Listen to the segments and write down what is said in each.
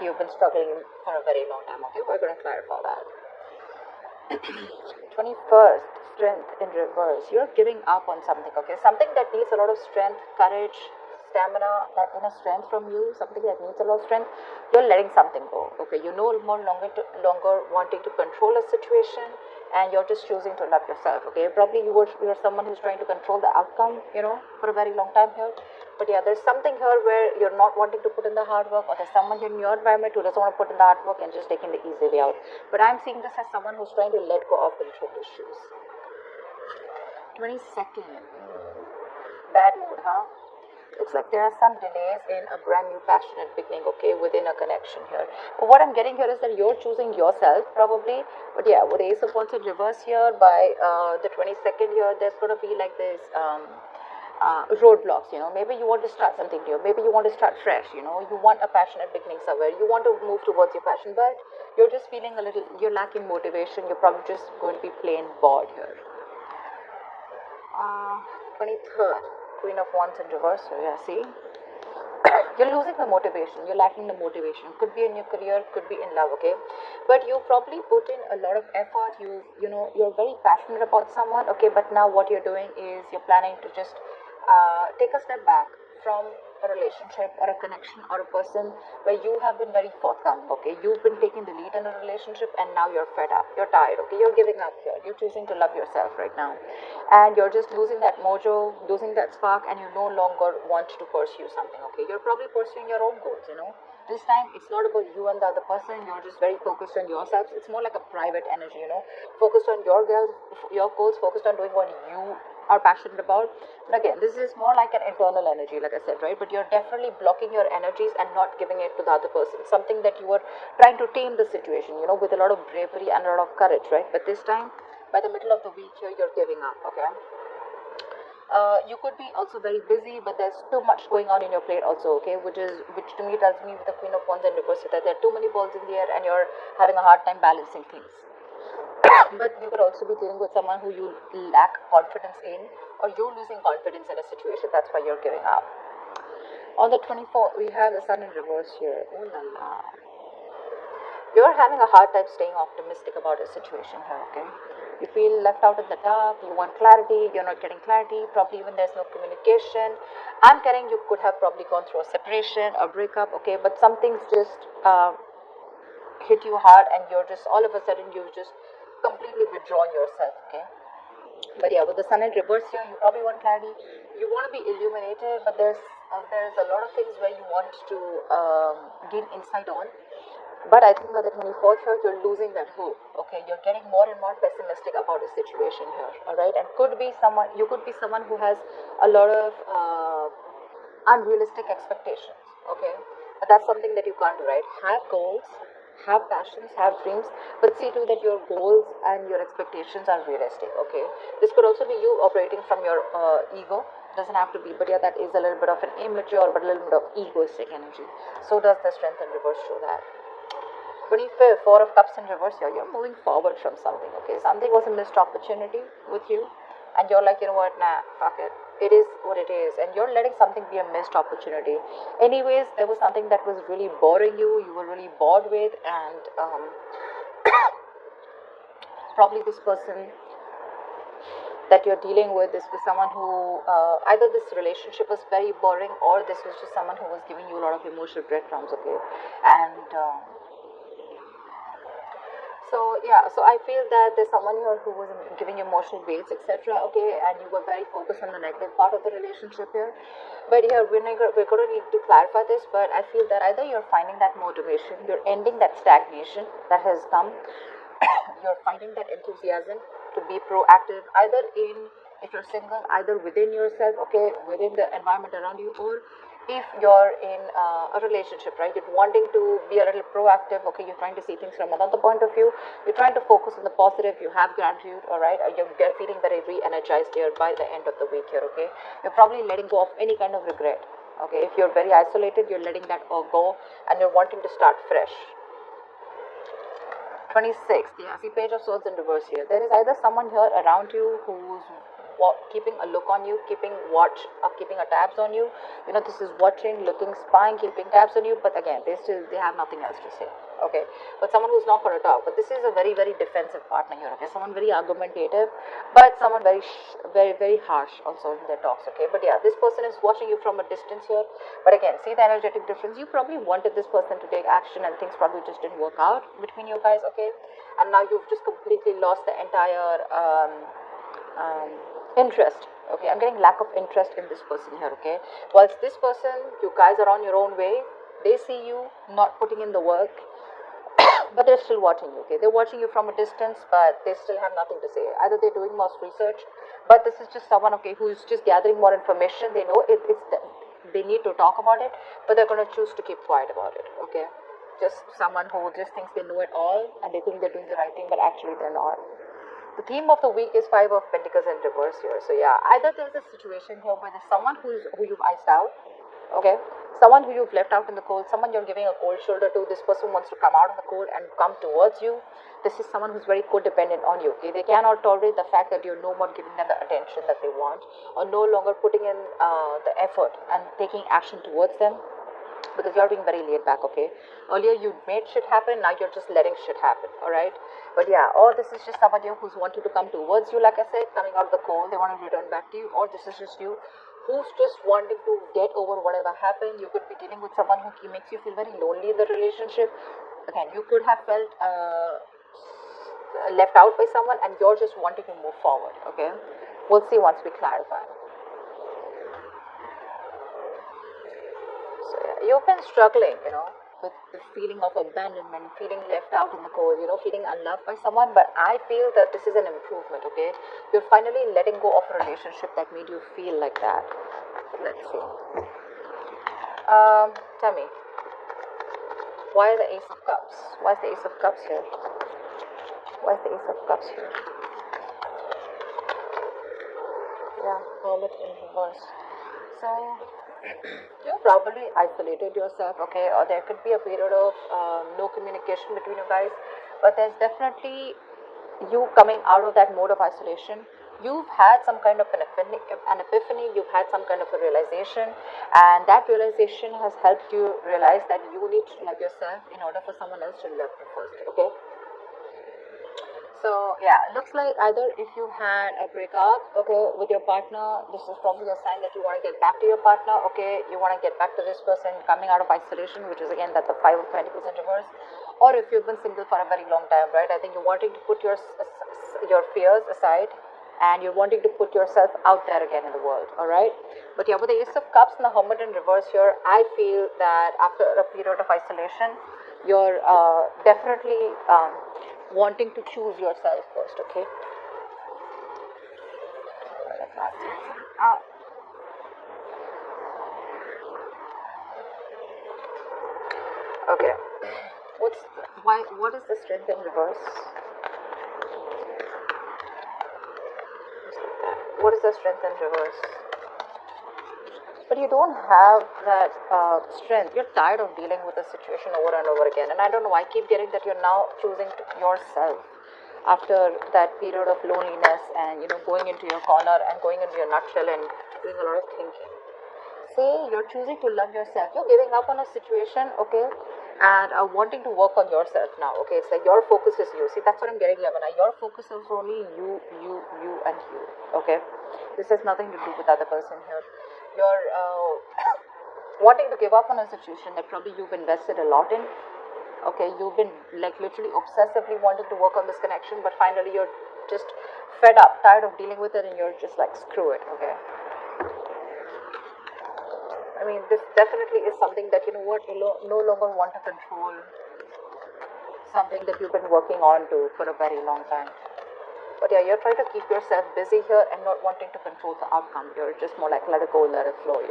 you've been struggling for a very long time. Okay, we're going to clarify that. 21st, strength in reverse. You're giving up on something, okay? Something that needs a lot of strength, courage, stamina, that inner strength from you, something that needs a lot of strength. You're letting something go, okay? You're no more longer wanting to control a situation, and you're just choosing to love yourself, okay? Probably you're someone who's trying to control the outcome, for a very long time here. But yeah, there's something here where you're not wanting to put in the hard work, or there's someone in your environment who doesn't want to put in the hard work and just taking the easy way out. But I'm seeing this as someone who's trying to let go of control issues. 22nd. Bad mood, huh? Looks like there are some delays in a brand new passionate beginning, okay, within a connection here. But what I'm getting here is that you're choosing yourself, probably. But yeah, with the Ace of Wands in reverse here, by the 22nd here, there's going to be like this roadblocks, maybe you want to start something new, maybe you want to start fresh, you want a passionate beginning somewhere, you want to move towards your passion, but you're just feeling you're lacking motivation, you're probably just going to be plain bored here. 23rd, Queen of Wands in reverse, so yeah, see, you're losing the motivation, you're lacking the motivation, could be in your career, could be in love, okay, but you probably put in a lot of effort, you're very passionate about someone, okay, but now what you're doing is you're planning to just take a step back from a relationship or a connection or a person where you have been very forthcoming, okay, you've been taking the lead in a relationship, and now you're fed up, you're tired, okay, you're giving up here, you're choosing to love yourself right now, and you're just losing that mojo, losing that spark, and you no longer want to pursue something, okay, you're probably pursuing your own goals, this time it's not about you and the other person, you're just very focused on yourself, it's more like a private energy, focused on your goals, focused on doing what you are passionate about. But again, this is more like an internal energy, like I said, right? But you're definitely blocking your energies and not giving it to the other person, something that you were trying to tame the situation, with a lot of bravery and a lot of courage, right? But this time, by the middle of the week here, you're giving up, okay? You could be also very busy, but there's too much going on in your plate also, okay, which to me tells me with the Queen of Wands and reverse that there are too many balls in the air and you're having a hard time balancing things. But you could also be dealing with someone who you lack confidence in, or you're losing confidence in a situation, that's why you're giving up. On the 24th, we have the Sun in reverse here. Oh la la. You're having a hard time staying optimistic about a situation here, okay? You feel left out in the dark, you want clarity, you're not getting clarity, probably even there's no communication. I'm getting you could have probably gone through a separation, a breakup, okay, but something's just hit you hard, and you're just, all of a sudden, you've just completely withdrawn yourself, okay? But yeah, with the Sun in reverse here, you probably want clarity, you want to be illuminated, but there's a lot of things where you want to gain insight on. But I think by the 24th here, you're losing that hope, okay? You're getting more and more pessimistic about the situation here, alright? And you could be someone who has a lot of unrealistic expectations, okay? But that's something that you can't do, right? Have goals, have passions, have dreams, but see to that your goals and your expectations are realistic, okay? This could also be you operating from your ego, doesn't have to be, but yeah, that is a little bit of an immature, but a little bit of egoistic energy. So does the Strength in reverse show that. 25th, Four of Cups in reverse here, you're moving forward from something, okay? Something was a missed opportunity with you, and you're like, you know what, nah, fuck it. It is what it is, and you're letting something be a missed opportunity. Anyways, there was something that was really boring you were really bored with, and probably this person that you're dealing with, this was someone who, either this relationship was very boring, or this was just someone who was giving you a lot of emotional breadcrumbs, okay? And so I feel that there's someone here who was giving you emotional weights, etc. Okay, and you were very focused on the negative part of the relationship here. But yeah, we're going to need to clarify this. But I feel that either you're finding that motivation, you're ending that stagnation that has come, you're finding that enthusiasm to be proactive, either if you're single, either within yourself, okay, within the environment around you, or if you're in a relationship, right, you're wanting to be a little proactive, okay, you're trying to see things from another point of view, you're trying to focus on the positive, you have gratitude, all right, you're feeling very re-energized here by the end of the week here, okay, you're probably letting go of any kind of regret, okay, if you're very isolated, you're letting that all go, and you're wanting to start fresh. 26th, yeah, see, Page of Swords in reverse here. There is either someone here around you who's keeping a look on you, keeping a tabs on you. This is watching, looking, spying, keeping tabs on you. But again, they have nothing else to say. Okay, but someone who's not going to talk. But this is a very, very defensive partner here. Okay, someone very argumentative, but someone very, very harsh also in their talks. Okay, but yeah, this person is watching you from a distance here. But again, see the energetic difference. You probably wanted this person to take action, and things probably just didn't work out between you guys. Okay, and now you've just completely lost the entire interest. Okay, I'm getting lack of interest in this person here. Okay, whilst this person, you guys are on your own way. They see you not putting in the work, but they're still watching you. Okay, they're watching you from a distance, but they still have nothing to say. Either they're doing more research, but this is just someone, okay, who's just gathering more information. They know they need to talk about it, but they're going to choose to keep quiet about it. Okay, just someone who just thinks they know it all and they think they're doing the right thing, but actually they're not. The theme of the week is Five of Pentacles in reverse here. So yeah, either there's a situation here where there's someone who you've iced out. Okay, someone who you've left out in the cold, someone you're giving a cold shoulder to. This person wants to come out of the cold and come towards you. This is someone who's very codependent on you. Okay, they cannot tolerate the fact that you're no more giving them the attention that they want, or no longer putting in the effort and taking action towards them, because you're being very laid back. Okay, earlier you made shit happen, now you're just letting shit happen. All right, but yeah, or this is just somebody who's wanting to come towards you, like I said, coming out of the cold, they want to return back to you, or this is just you who's just wanting to get over whatever happened. You could be dealing with someone who makes you feel very lonely in the relationship. Again, you could have felt left out by someone, and you're just wanting to move forward. Okay, we'll see once we clarify. So yeah, you've been struggling, with the feeling of abandonment, feeling left out in the cold, feeling unloved by someone. But I feel that this is an improvement. Okay, you're finally letting go of a relationship that made you feel like that. Let's see. Tell me, why is the Ace of Cups? Why is the Ace of Cups here? Why is the Ace of Cups here? Yeah, Hermit in reverse. So you probably isolated yourself, okay, or there could be a period of no communication between you guys, but there's definitely you coming out of that mode of isolation. You've had some kind of an epiphany, you've had some kind of a realization, and that realization has helped you realize that you need to love yourself in order for someone else to love you first. Okay, so yeah, looks like either if you had a breakup, okay, with your partner, this is probably a sign that you want to get back to your partner. Okay, you want to get back to this person coming out of isolation, which is again that the 5 of Pentacles in reverse. Or if you've been single for a very long time, right? I think you're wanting to put your fears aside, and you're wanting to put yourself out there again in the world. All right, but yeah, with the Ace of Cups and the Hermit in reverse here, I feel that after a period of isolation, you're definitely wanting to choose yourself first. Okay, okay, what is the Strength in reverse? What is the Strength in reverse? But you don't have that strength. You're tired of dealing with the situation over and over again, and I don't know, I keep getting that you're now choosing yourself after that period of loneliness, and going into your corner and going into your nutshell and doing a lot of thinking. Say you're choosing to love yourself. You're giving up on a situation, okay, and wanting to work on yourself now. Okay, it's like your focus is you. See, that's what I'm getting, Lemona. Your focus is only you, and you. Okay, this has nothing to do with the other person here. You're wanting to give up on a situation that probably you've invested a lot in. Okay, you've been like literally obsessively wanting to work on this connection, but finally you're just fed up, tired of dealing with it, and you're just like, screw it. Okay, I mean, this definitely is something that, you no longer want to control, something that you've been working on for a very long time. But yeah, you're trying to keep yourself busy here and not wanting to control the outcome. You're just more like, let it go, let it flow,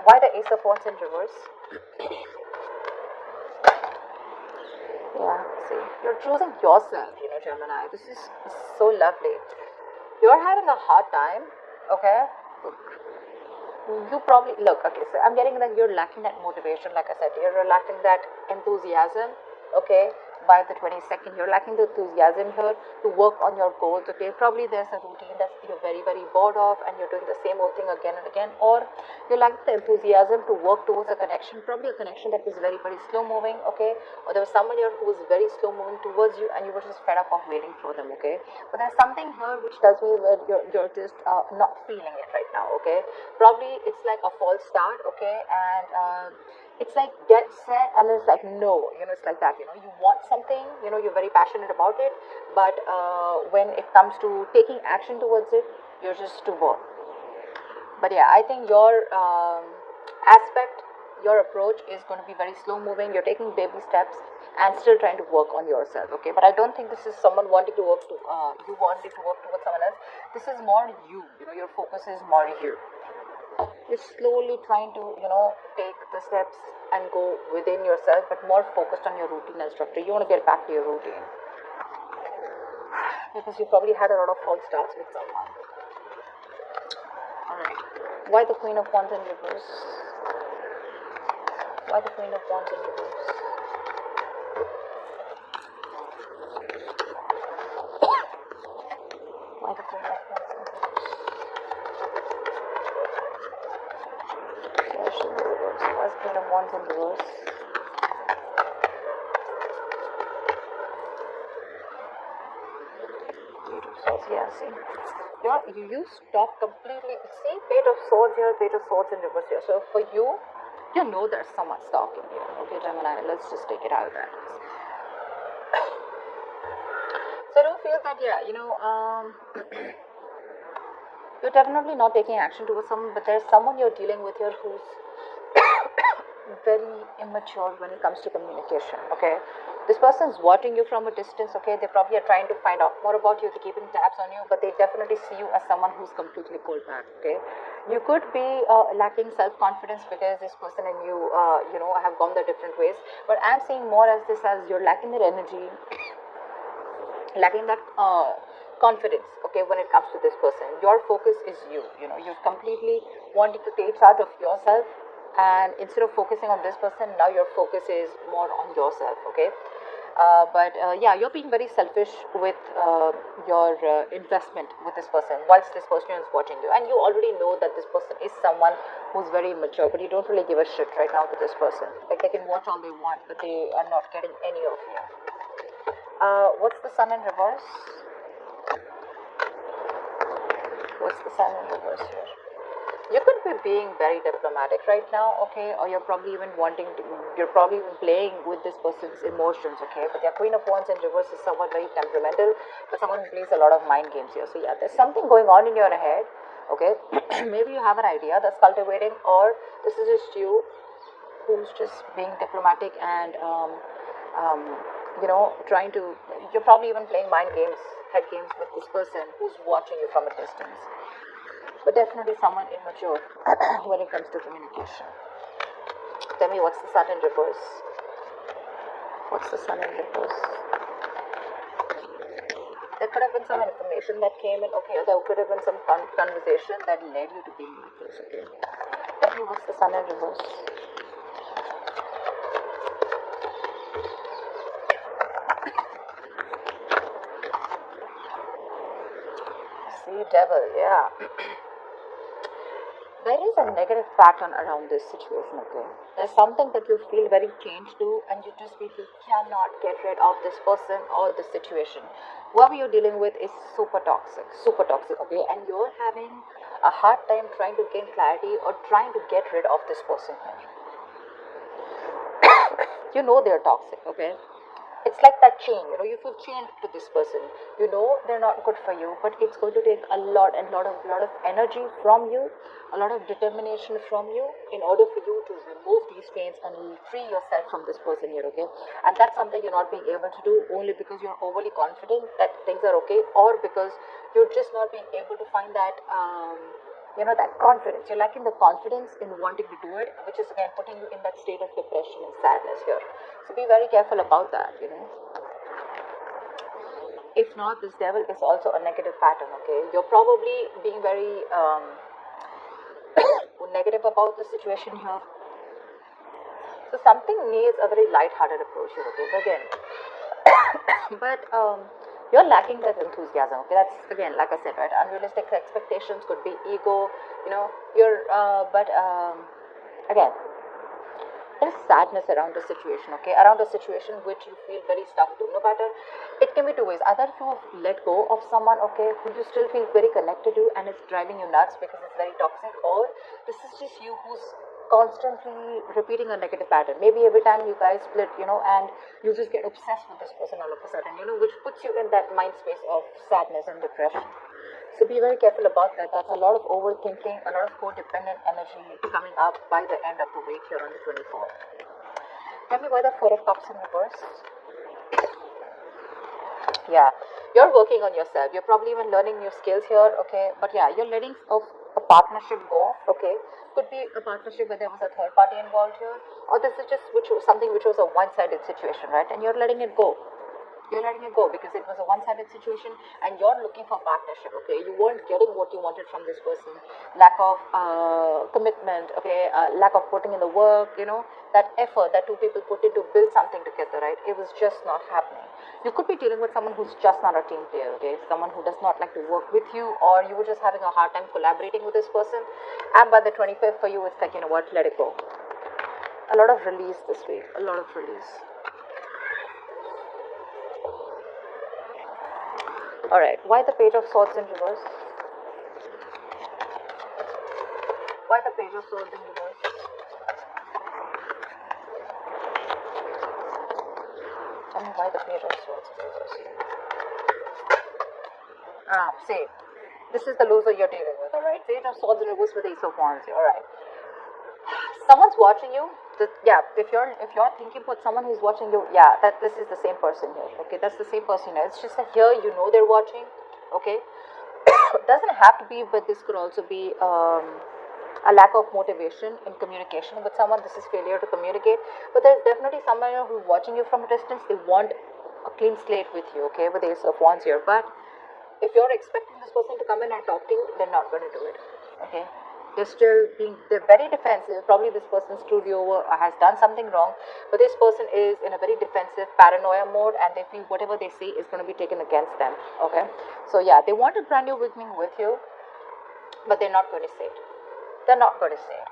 Why the Ace of Wands in reverse? Yeah, see, you're choosing yourself, Gemini. This is so lovely. You're having a hard time, okay? You probably, look, okay, so I'm getting that you're lacking that motivation, like I said, you're lacking that enthusiasm, okay? by the 22nd. You're lacking the enthusiasm here to work on your goals, okay? Probably there's a routine that you're very, very bored of and you're doing the same old thing again and again, or you're lacking the enthusiasm to work towards a connection, probably a connection that is very, very slow moving, okay? Or there was someone here who was very slow moving towards you and you were just fed up of waiting for them, okay? But there's something here which tells me that you're just not feeling it right now, okay? Probably it's like a false start, okay? And it's like get set and it's like no, it's like that, you want something, you're very passionate about it, but when it comes to taking action towards it, you're just too bored. But yeah, I think your your approach is going to be very slow moving. You're taking baby steps and still trying to work on yourself, okay? But I don't think this is someone wanting to work to you wanting to work towards someone else. This is more you, your focus is more you. You're slowly trying to take the steps and go within yourself, but more focused on your routine and structure. You want to get back to your routine because you probably had a lot of false starts with someone. Alright, why the Queen of Wands in reverse? Why the Queen of Wands in reverse? Why the Queen of Wands in reverse? What's Queen of Wands in reverse? Page of Swords, yeah, see. You stop completely. See, Page of Swords here, Page of Swords in reverse here. So for you, there's someone stalking you. Okay, Gemini, let's just take it out of that. So I do feel that, you're definitely not taking action towards someone, but there's someone you're dealing with here who's very immature when it comes to communication, okay? This person's watching you from a distance, okay? They probably are trying to find out more about you, they're keeping tabs on you, but they definitely see you as someone who's completely cold back, okay? You could be lacking self-confidence because this person and you, have gone their different ways, but I'm seeing more as this as you're lacking that energy, lacking that confidence, okay, when it comes to this person. Your focus is you're completely wanting to take charge of yourself, and instead of focusing on this person, now your focus is more on yourself, okay? But you're being very selfish with your investment with this person whilst this person is watching you, and you already know that this person is someone who's very immature, but you don't really give a shit right now to this person. Like, they can watch all they want, but they are not getting any of you. What's the Sun in reverse? What's the Sun in reverse here? You could be being very diplomatic right now, okay? Or you're probably even playing with this person's emotions, okay? But the Queen of Wands in reverse is someone very temperamental, but someone who plays a lot of mind games here. So yeah, there's something going on in your head, okay? Maybe you have an idea that's cultivating, or this is just you who's just being diplomatic and trying to, you're probably even playing mind games, head games with this person who's watching you from a distance. But definitely someone immature when it comes to communication. Tell me, what's the Sun in reverse? What's the Sun in reverse? There could have been some information that came in, okay, there could have been some conversation that led you to being like this, okay? Tell me, what's the Sun in reverse? See, Devil, yeah. There is a negative pattern around this situation, okay? There's something that you feel very changed to, and you just feel you cannot get rid of this person or this situation. Whoever you're dealing with is super toxic, okay? And you're having a hard time trying to gain clarity or trying to get rid of this person here. They're toxic, okay? It's like that chain, you feel chained to this person. They're not good for you, but it's going to take a lot of energy from you, a lot of determination from you in order for you to remove these chains and free yourself from this person here, okay? And that's something you're not being able to do only because you're overly confident that things are okay, or because you're just not being able to find that that confidence. You're lacking the confidence in wanting to do it, which is again putting you in that state of depression and sadness here. So be very careful about that, If not, this Devil is also a negative pattern, okay? You're probably being very negative about the situation here. So something needs a very light-hearted approach here, okay? But again, But you're lacking that enthusiasm. Okay, that's again, like I said, right? Unrealistic expectations could be ego. You're but again, there's sadness around the situation, okay, around a situation which you feel very stuck to. No matter, it can be two ways: either you let go of someone, okay, who you still feel very connected to and it's driving you nuts because it's very toxic, or this is just you who's constantly repeating a negative pattern. Maybe every time you guys split, and you just get obsessed with this person all of a sudden, which puts you in that mind space of sadness and depression. So be very careful about that. That's a lot of overthinking, a lot of codependent energy coming up by the end of the week here on the 24th. Tell me why the Four of Cups in reverse. Yeah, you're working on yourself. You're probably even learning new skills here, okay? But yeah, you're letting a partnership go, okay? Could be a partnership where there was a third party involved here, or this is just something which was a one-sided situation, right? And you're letting it go. You're letting it go because it was a one-sided situation and you're looking for partnership, okay? You weren't getting what you wanted from this person. Lack of commitment, okay? Lack of putting in the work, that effort that two people put in to build something together, right? It was just not happening. You could be dealing with someone who's just not a team player, okay? Someone who does not like to work with you, or you were just having a hard time collaborating with this person. And by the 25th for you, it's like, you know what, let it go. A lot of release this week, a lot of release. Alright, why the Page of Swords in reverse? Why the Page of Swords in reverse? Tell me why the Page of Swords in reverse. See, this is the loser you're dealing with, alright? Page of Swords in reverse with Ace of Wands, alright. Someone's watching you. If you're thinking about someone who's watching you, that this is the same person here. Okay, that's the same person here. It's just that here they're watching. Okay, doesn't have to be, but this could also be a lack of motivation in communication with someone. This is failure to communicate. But there's definitely someone who's watching you from a distance. They want a clean slate with you. Okay, with the Ace of Wands here. But if you're expecting this person to come in and talk to you, they're not going to do it. Okay. They're very defensive. Probably this person screwed you over or has done something wrong, but this person is in a very defensive paranoia mode, and they feel whatever they say is going to be taken against them. Okay, so yeah, they want a brand new beginning with you, but they're not going to say it. They're not going to say it.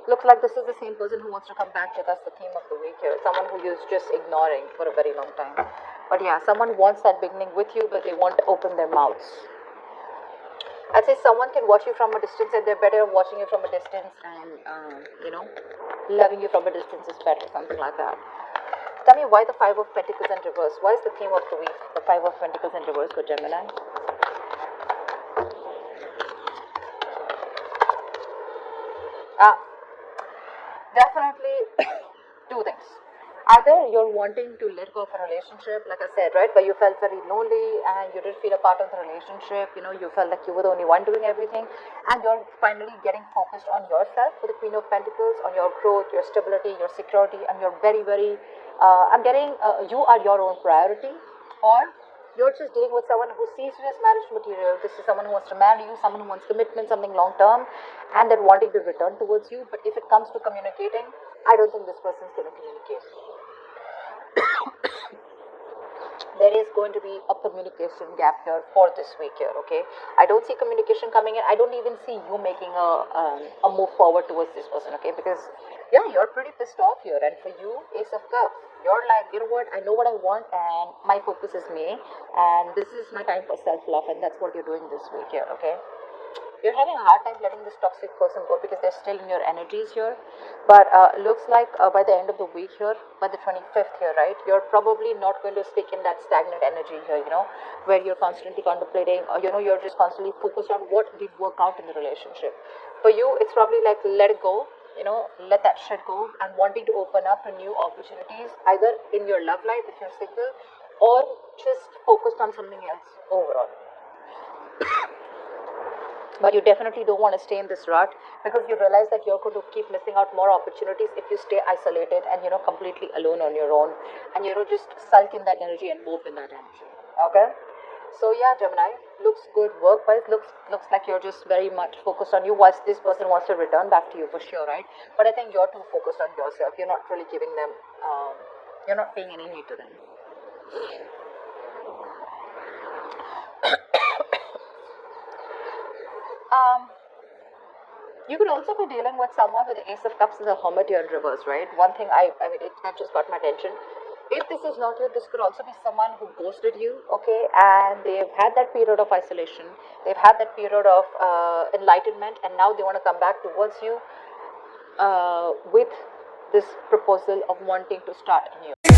Looks like this is the same person who wants to come back to. That's the theme of the week here. Someone who you're just ignoring for a very long time. But yeah, someone wants that beginning with you, but they won't open their mouths. I'd say someone can watch you from a distance, and they're better watching you from a distance, and loving you from a distance is better, something like that. Tell me why the Five of Pentacles in reverse. Why is the theme of the week the Five of Pentacles in reverse for Gemini? Definitely two things. Either you're wanting to let go of a relationship, like I said, right, where you felt very lonely and you didn't feel a part of the relationship, you felt like you were the only one doing everything, and you're finally getting focused on yourself with the Queen of Pentacles, on your growth, your stability, your security, and you're very, very, you are your own priority, or you're just dealing with someone who sees you as marriage material. This is someone who wants to marry you, someone who wants commitment, something long term, and they're wanting to return towards you. But if it comes to communicating, I don't think this person's going to communicate. There is going to be a communication gap here for this week here, okay? I don't see communication coming in. I don't even see you making a move forward towards this person, okay? Because, you're pretty pissed off here. And for you, Ace of Cups, you're like, you know what? I know what I want, and my focus is me. And this is my time for self-love, and that's what you're doing this week here, okay? You're having a hard time letting this toxic person go because they're still in your energies here. But looks like by the end of the week here, by the 25th here, right, you're probably not going to stick in that stagnant energy here, where you're constantly contemplating, or, you're just constantly focused on what did work out in the relationship. For you, it's probably like, let it go, let that shit go, and wanting to open up to new opportunities, either in your love life if you're single, or just focused on something else overall. But you definitely don't want to stay in this rut, because you realize that you're going to keep missing out more opportunities if you stay isolated and completely alone on your own, and just sulk in that energy and mope in that energy. Okay, so yeah, Gemini, looks good work wise. Looks like you're just very much focused on you, whilst this person wants to return back to you for sure, right? But I think you're too focused on yourself. You're not really giving them You're not paying any heed to them. You could also be dealing with someone with the Ace of Cups and the Hermit here in reverse, right? One thing that just got my attention. If this is not you, this could also be someone who ghosted you, okay? And they've had that period of isolation. They've had that period of enlightenment, and now they want to come back towards you with this proposal of wanting to start anew.